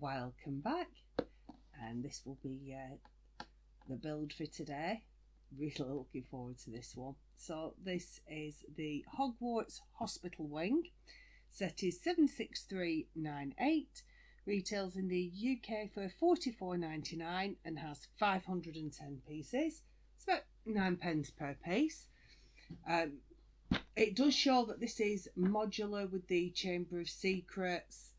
Welcome back, and this will be the build for today. Really looking forward to this one. So this is the Hogwarts Hospital Wing. Set is 76398, retails in the UK for £44.99 and has 510 pieces. It's about 9p per piece. It does show that this is modular with the Chamber of Secrets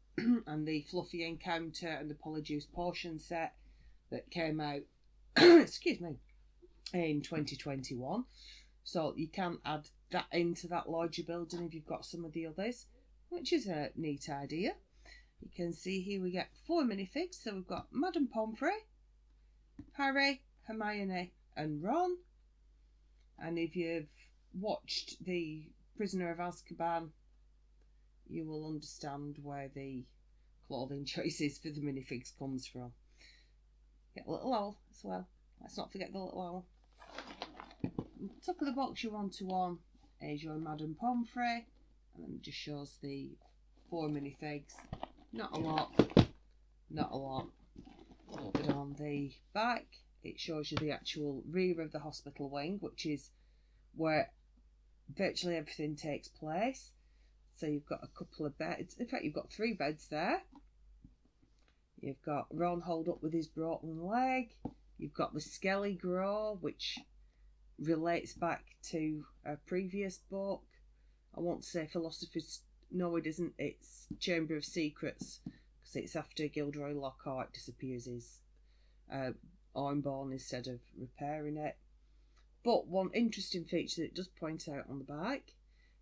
and the Fluffy Encounter and the Polyjuice Potion set that came out excuse me, in 2021. So you can add that into that larger building if you've got some of the others, which is a neat idea. You can see here we get 4 minifigs. So we've got Madame Pomfrey, Harry, Hermione and Ron. And if you've watched The Prisoner of Azkaban, you will understand where the clothing choices for the minifigs comes from. Get a little owl as well. Let's not forget the little owl. Top of the box, your 1-to-1 is your Madame Pomfrey, and then it just shows the 4 minifigs. Not a lot. But on the back, it shows you the actual rear of the hospital wing, which is where virtually everything takes place. So you've got a couple of beds. In fact, you've got 3 beds there. You've got Ron holed up with his broken leg. You've got the Skelly Grow, which relates back to a previous book. I want to say Philosopher's... No, it isn't. It's Chamber of Secrets, because it's after Gilderoy Lockhart disappears his Ormborn instead of repairing it. But one interesting feature that it does point out on the back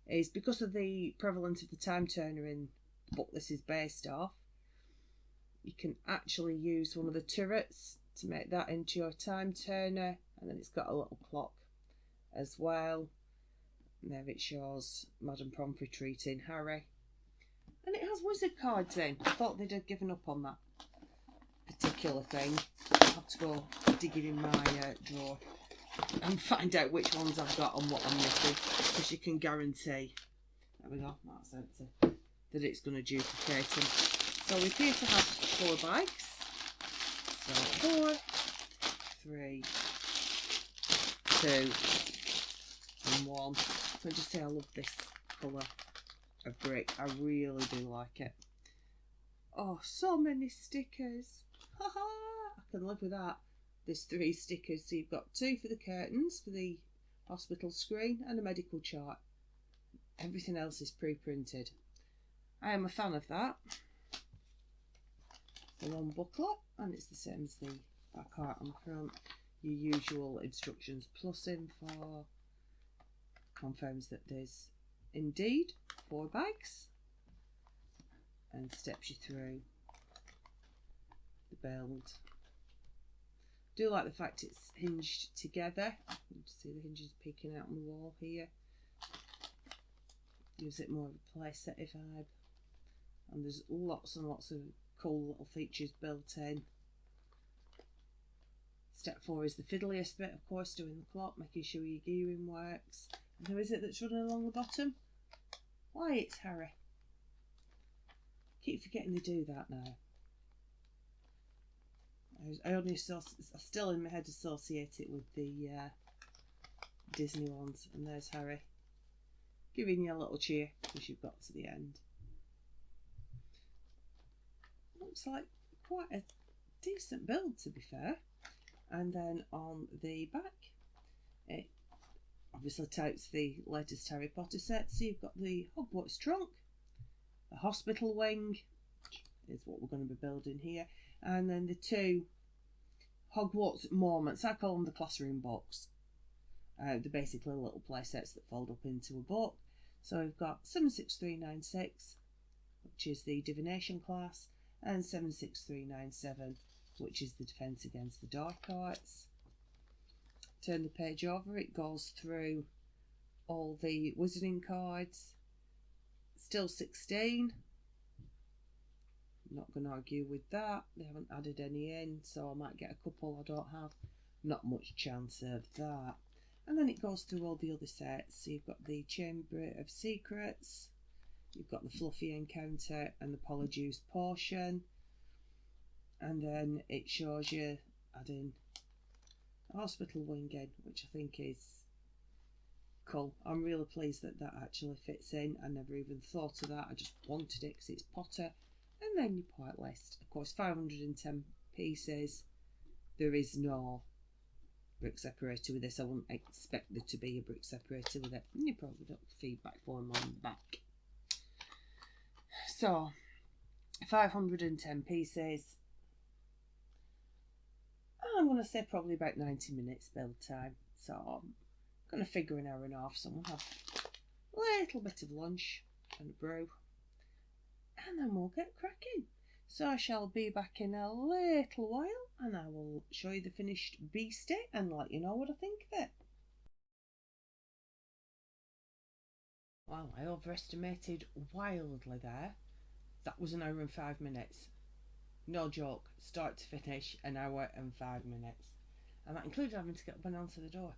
is because of the prevalence of the Time Turner in the book this is based off, you can actually use one of the turrets to make that into your Time Turner, and then it's got a little clock as well. And there it shows Madame Pomfrey treating Harry. And it has wizard cards in. I thought they'd have given up on that particular thing. I'll have to go digging in my drawer and find out which ones I've got and what I'm missing, because you can guarantee, there we go, that's empty, that it's going to duplicate them. So we appear to have 4 bags. So 4, 3, 2 and 1. So just say I love this colour of brick. I really do like it. Oh, so many stickers. Haha, I can live with that. There's 3 stickers, so you've got 2 for the curtains, for the hospital screen, and a medical chart. Everything else is pre-printed. I am a fan of that. The 1 booklet, and it's the same as the back art on the front. Your usual instructions plus info. Confirms that there's indeed 4 bags, and steps you through the build. Do like the fact it's hinged together. You can see the hinges peeking out on the wall here. Gives it more of a playsetty vibe. And there's lots and lots of cool little features built in. Step 4 is the fiddliest bit, of course, doing the clock, making sure your gearing works. And who is it that's running along the bottom? Why, it's Harry. Keep forgetting they do that now. I still in my head associate it with the Disney ones. And there's Harry, giving you a little cheer because you've got to the end. Looks like quite a decent build, to be fair. And then on the back, it obviously touts the latest Harry Potter set. So you've got the Hogwarts trunk, the hospital wing, which is what we're going to be building here, and then the 2 Hogwarts moments. I call them the classroom books. They're basically little play sets that fold up into a book. So we've got 76396, which is the divination class, and 76397, which is the defence against the dark arts. Turn the page over, it goes through all the wizarding cards. Still 16. I'm not going to argue with that. They haven't added any in, so I might get a couple I don't have. Not much chance of that. And then it goes through all the other sets. So you've got the Chamber of Secrets, you've got the Fluffy Encounter and the Polyjuice Potion. And then it shows you adding a hospital wing in, which I think is cool. I'm really pleased that that actually fits in. I never even thought of that. I just wanted it because it's Potter. And then your part list. Of course, 510 pieces. There is no brick separator with this. I wouldn't expect there to be a brick separator with it. And you probably got feedback form on the back. So, 510 pieces. I'm going to say probably about 90 minutes build time. So, I'm going to figure an hour and a half. So, I'm going to have a little bit of lunch and a brew. And then we'll get cracking. So I shall be back in a little while and I will show you the finished beastie and let you know what I think of it. Well, I overestimated wildly there. That was an hour and 5 minutes. No joke, start to finish, an hour and 5 minutes. And that included having to get up and answer the door.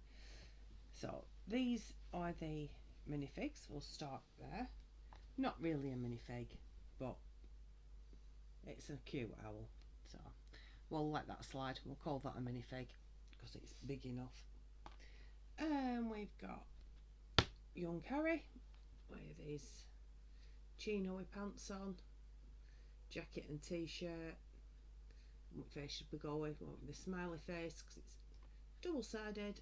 So these are the minifigs. We'll start there. Not really a minifig, but it's a cute owl, so we'll let that slide. We'll call that a minifig because it's big enough. And we've got young Harry with his chino pants on, jacket and t-shirt. What face should we go with? The smiley face because it's double-sided.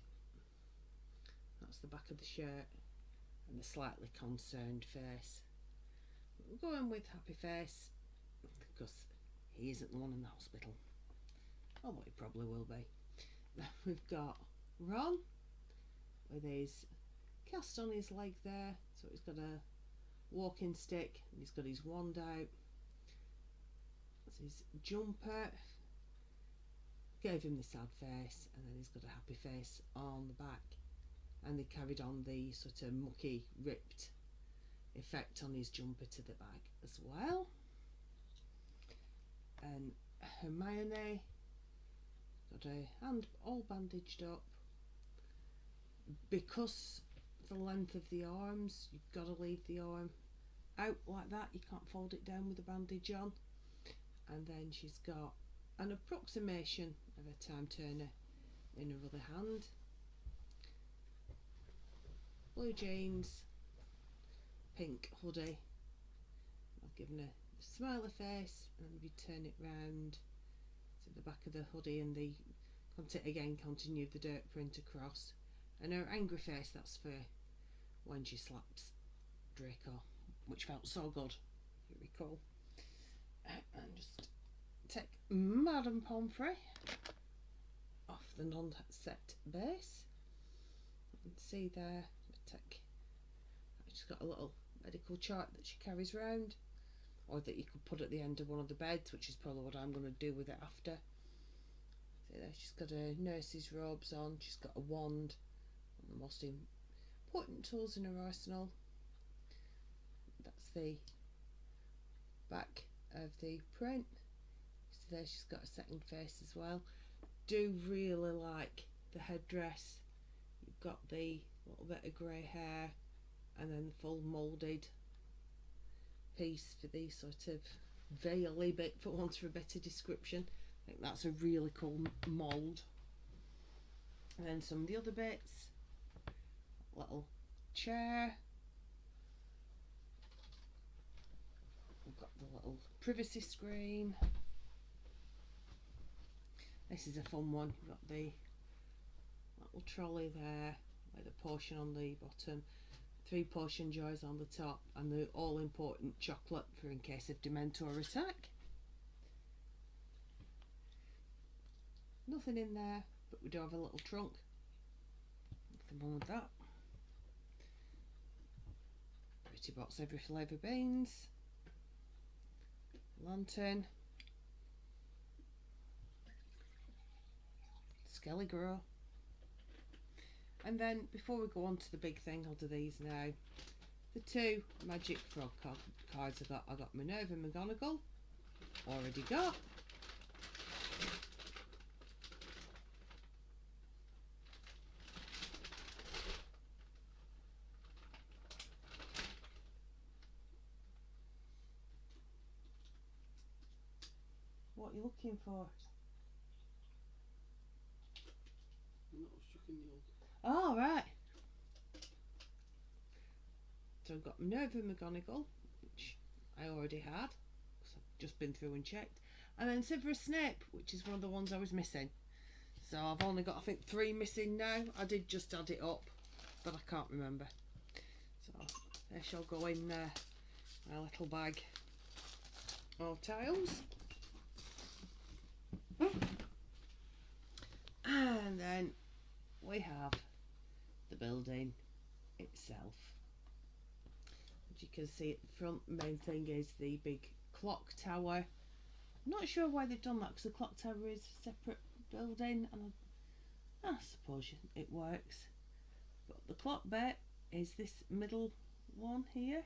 That's the back of the shirt, and the slightly concerned face. We're going with happy face because he isn't the one in the hospital, although he probably will be. Then we've got Ron with his cast on his leg there, so he's got a walking stick and he's got his wand out. That's his jumper. Gave him the sad face, and then he's got a happy face on the back, and they carried on the sort of mucky ripped effect on his jumper to the back as well. And Hermione got a hand all bandaged up. Because the length of the arms, you've got to leave the arm out like that. You can't fold it down with a bandage on. And then she's got an approximation of a time turner in her other hand. Blue jeans, pink hoodie. I've given her a smiley face, and if you turn it round to the back of the hoodie and the again continue the dirt print across, and her angry face, that's for when she slaps Draco, which felt so good, you recall. And just take Madame Pomfrey off the non-set base. You can see there, she's got a little medical chart that she carries around, or that you could put at the end of one of the beds, which is probably what I'm going to do with it after. See there, she's got her nurse's robes on, she's got a wand, one of the most important tools in her arsenal. That's the back of the print. So there, she's got a second face as well. Do really like the headdress. You've got the little bit of grey hair, and then the full moulded piece for the sort of veil-y bit, for want of a better description. I think that's a really cool mould. And then some of the other bits, little chair. We've got the little privacy screen. This is a fun one. You've got the little trolley there with a potion on the bottom, 3 potion jars on the top, and the all-important chocolate for in case of Dementor attack. Nothing in there, but we do have a little trunk. Nothing wrong with that. Pretty box every flavour beans. Lantern. Skelly Grow. And then before we go on to the big thing, I'll do these now. The 2 magic frog cards I got Minerva McGonagall, already got. What are you looking for? I'm not stuck in the old. Oh, right. So I've got Minerva McGonagall, which I already had, because I've just been through and checked. And then Severus Snape, which is one of the ones I was missing. So I've only got, I think, 3 missing now. I did just add it up, but I can't remember. So they shall go in my little bag of tiles. And then we have the building itself. As you can see at the front, the main thing is the big clock tower. I'm not sure why they've done that, because the clock tower is a separate building, and I suppose it works. But the clock bit is this middle one here.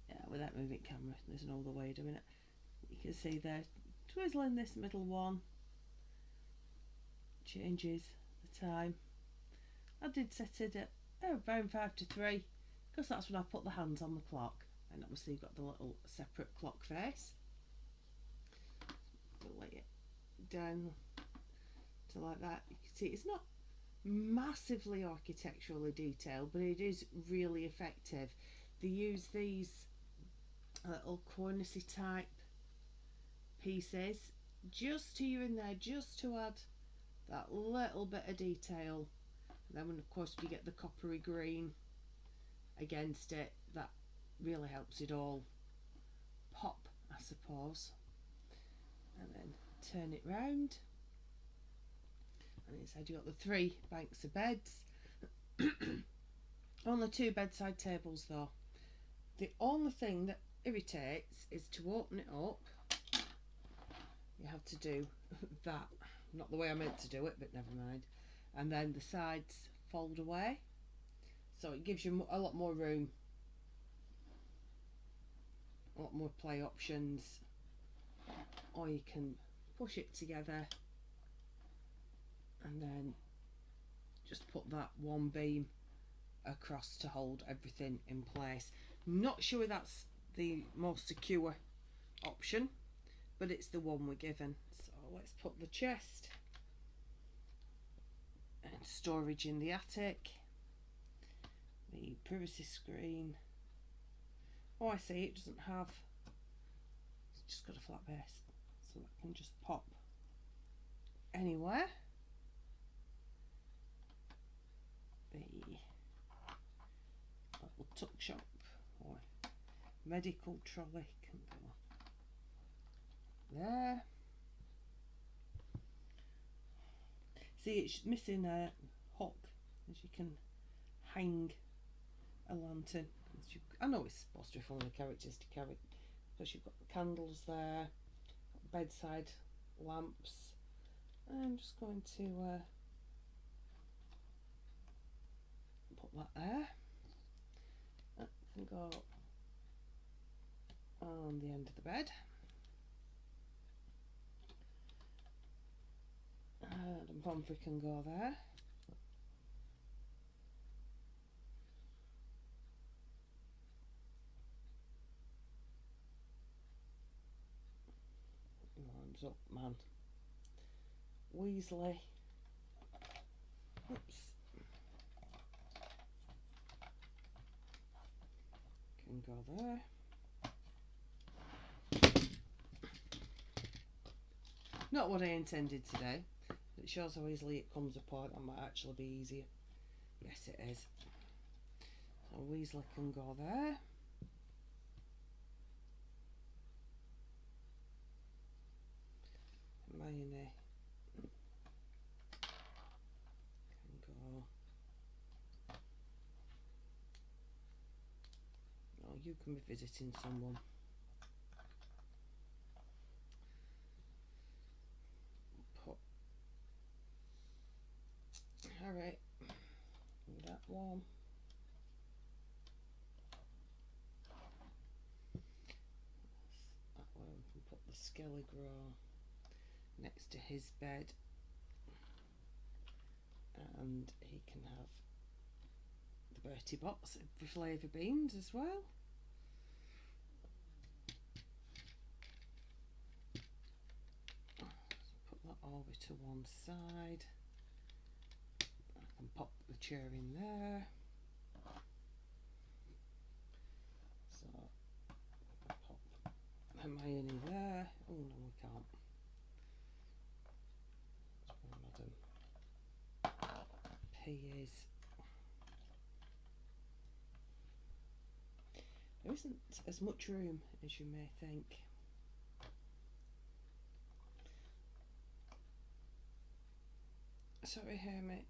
Yeah, without moving camera, there's no other way of doing it. You can see they're twizzling this middle one. Changes the time. I did set it at around 5 to 3, because that's when I put the hands on the clock. And obviously you've got the little separate clock face. We'll lay it down to like that. You can see it's not massively architecturally detailed, but it is really effective. They use these little cornicey type pieces just here and there, just to add that little bit of detail. And then, of course, you get the coppery green against it, that really helps it all pop, I suppose. And then turn it round, and inside you've got the 3 banks of beds. Only 2 bedside tables though. The only thing that irritates is to open it up, you have to do that. Not the way I meant to do it, but never mind. And then the sides fold away, so it gives you a lot more room, a lot more play options. Or you can push it together and then just put that one beam across to hold everything in place. Not sure that's the most secure option, but it's the one we're given. So let's put the chest and storage in the attic, the privacy screen. Oh, I see, it doesn't have, it's just got a flat base, so that can just pop anywhere. The little tuck shop or medical trolley can go there. See, it's missing a hook, as you can hang a lantern. I know it's supposed to be for the characters to carry, because you've got the candles there, bedside lamps. I'm just going to put that there. That can go on the end of the bed. And Pomfrey can go there. Lines up, man. Weasley. Oops. Can go there. Not what I intended today. It shows how easily it comes apart. That might actually be easier. Yes, it is. So Weasley can go there. Hermione can go. Oh, you can be visiting someone. Put Harry with that one. That way we can put the Skelligrew next to his bed, and he can have the Bertie box of flavour beans as well. over to one side. I can pop the chair in there. So pop Hermione there. Oh no, we can't. That's where Madam P is. There isn't as much room as you may think. Sorry, Hermit.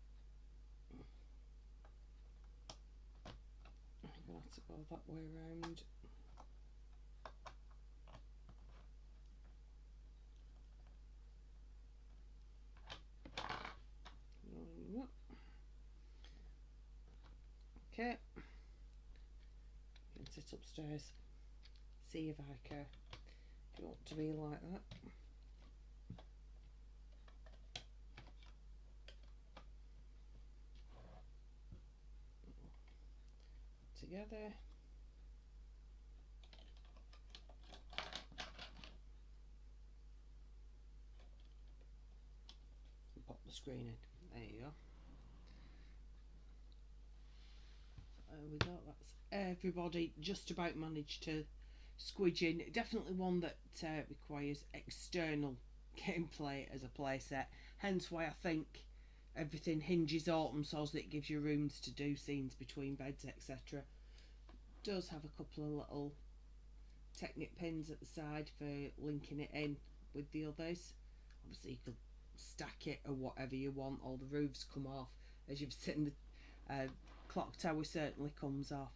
I'm going to have to go that way round. Okay. You can sit upstairs. See if I care. If you want to be like that. Together. And pop the screen in. There you go. There we go. That's everybody just about managed to squidge in. Definitely one that requires external gameplay as a playset. Hence why I think everything hinges autumn so that it gives you rooms to do scenes between beds, etc. Does have a couple of little Technic pins at the side for linking it in with the others. Obviously you could stack it or whatever you want. All the roofs come off, as you've seen. The clock tower certainly comes off.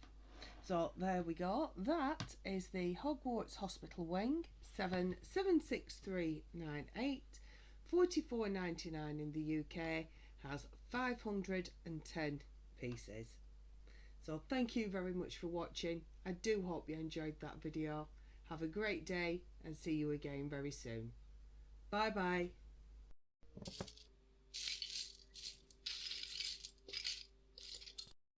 So there we go. That is the Hogwarts Hospital Wing, 76398, £44.99 in the UK, has 510 pieces. So thank you very much for watching. I do hope you enjoyed that video. Have a great day and see you again very soon. Bye bye.